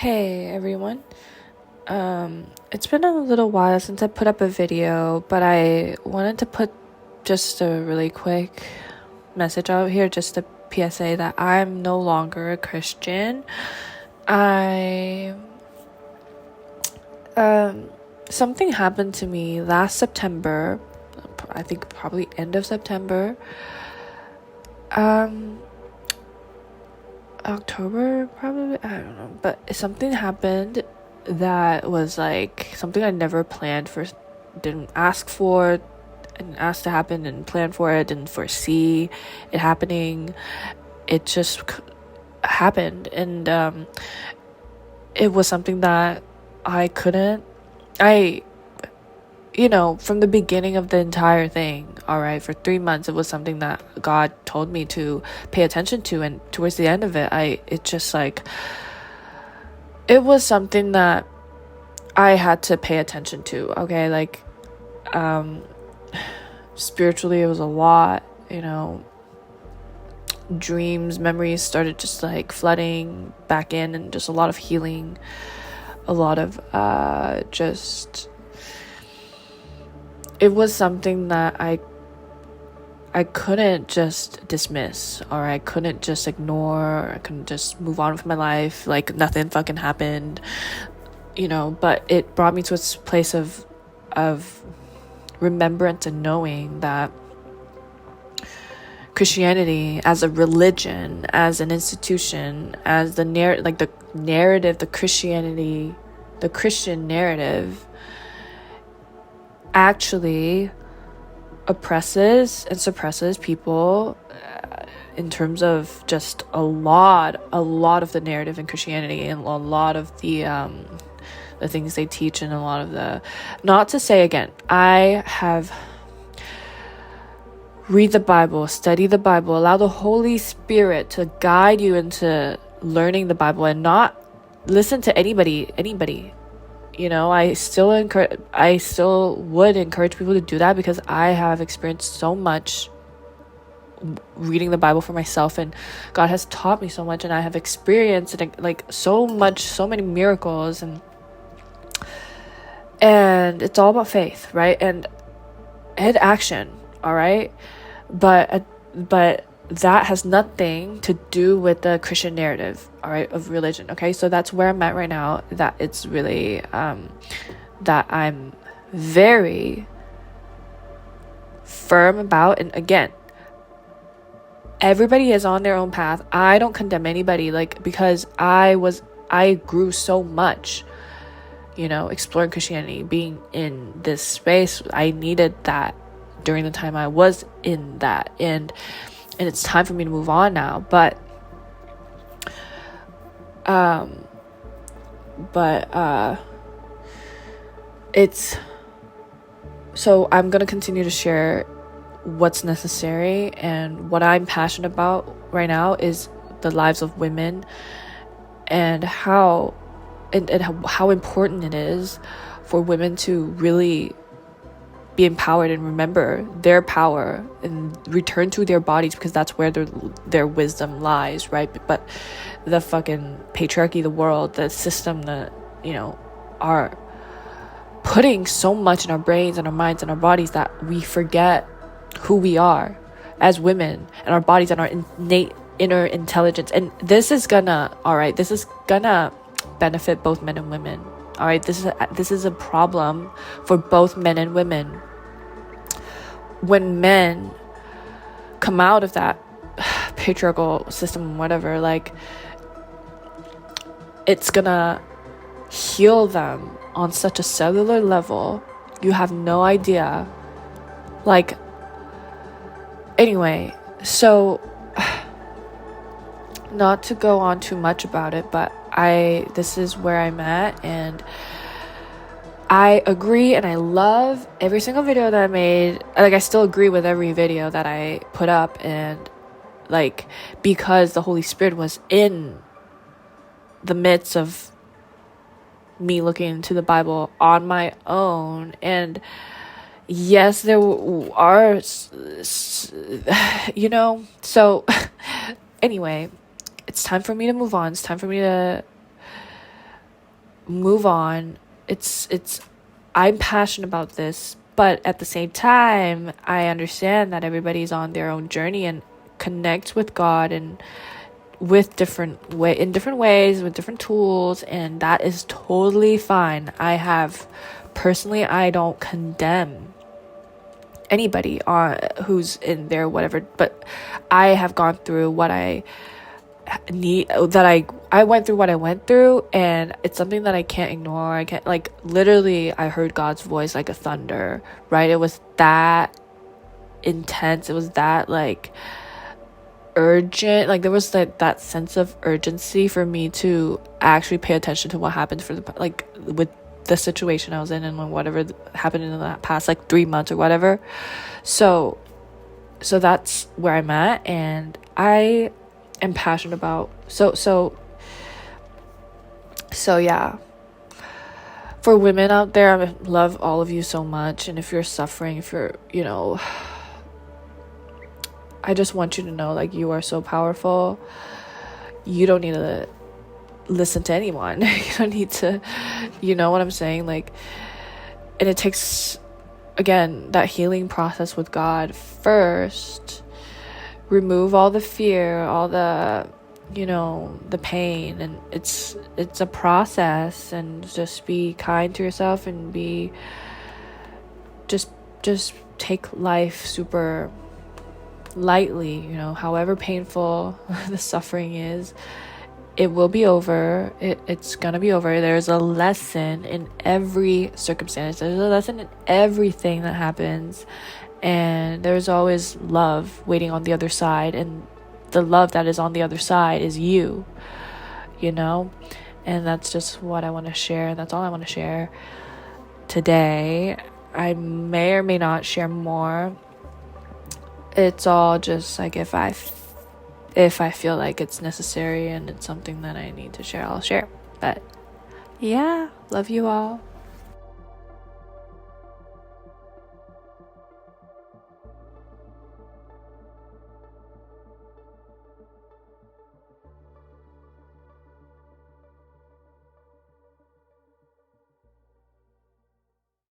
Hey everyone. It's been a little while since I put up a video, but I wanted to put just a really quick message out here, just a PSA that I'm no longer a Christian. I Something happened to me last September. I think probably end of September. October probably, I don't know, but something happened that was like something I never planned for, didn't ask for, didn't ask to happen, didn't plan for it, didn't foresee it happening. It just happened, and it was something that I couldn't I from the beginning of the entire thing, all right, for 3 months, it was something that God told me to pay attention to. And towards the end of it, it was something that I had to pay attention to. Okay. Spiritually, it was a lot, dreams, memories started just like flooding back in, and just a lot of healing, a lot of, it was something that I couldn't just dismiss, or I couldn't just ignore, or I couldn't just move on with my life like nothing fucking happened, but it brought me to a place of remembrance and knowing that Christianity as a religion, as an institution, as the narrative, the Christian narrative actually oppresses and suppresses people, in terms of just a lot of the narrative in Christianity, and a lot of the things they teach, and a lot of the, not to say again, I have read the Bible, study the Bible, allow the Holy Spirit to guide you into learning the Bible, and not listen to anybody. I still would encourage people to do that, because I have experienced so much reading the Bible for myself, and God has taught me so much, and I have experienced so many miracles, and it's all about faith, right? And action, all right? But that has nothing to do with the Christian narrative, all right, of religion. Okay, so that's where I'm at right now. That it's really that I'm very firm about. And again, everybody is on their own path. I don't condemn anybody, because I grew so much, exploring Christianity, being in this space. I needed that during the time I was in that, and it's time for me to move on now. But it's, so I'm gonna continue to share what's necessary, and what I'm passionate about right now is the lives of women, and how important it is for women to really be empowered and remember their power and return to their bodies, because that's where their wisdom lies, right? But the fucking patriarchy, the world, the system, are putting so much in our brains and our minds and our bodies that we forget who we are as women, and our bodies, and our innate inner intelligence. And this is gonna benefit both men and women. All right, this is a problem for both men and women. When men come out of that patriarchal system, whatever, it's gonna heal them on such a cellular level. You have no idea. Anyway, so not to go on too much about it, but this is where I'm at, and I agree, and I love every single video that I made. I still agree with every video that I put up, and because the Holy Spirit was in the midst of me looking into the Bible on my own. And yes, there are, so anyway, it's time for me to move on. It's time for me to move on. It's I'm passionate about this, but at the same time, I understand that everybody's on their own journey and connect with God and with different ways with different tools, and that is totally fine. I don't condemn anybody who's in there, whatever, but I have gone through what I need, that I went through what I went through, and it's something that I can't ignore. I can't, like, literally I heard God's voice like a thunder, right? It was that intense, it was that like urgent, like there was that sense of urgency for me to actually pay attention to what happened with the situation I was in and whatever happened in that past like 3 months or whatever. So that's where I'm at, and I am passionate about so yeah, for women out there, I love all of you so much. And if you're suffering, if you're, I just want you to know, like, you are so powerful. You don't need to listen to anyone. You don't need to, you know what I'm saying? Like, and it takes, again, that healing process with God first. Remove all the fear, all the, the pain, and it's a process. And just be kind to yourself, and just take life super lightly, however painful the suffering is. It will be over. It's gonna be over. There's a lesson in every circumstance. There's a lesson in everything that happens, and there's always love waiting on the other side, and the love that is on the other side is you, and that's just what I want to share. That's all I want to share today. I may or may not share more. It's all just like, if I feel like it's necessary and it's something that I need to share, I'll share. But yeah, love you all.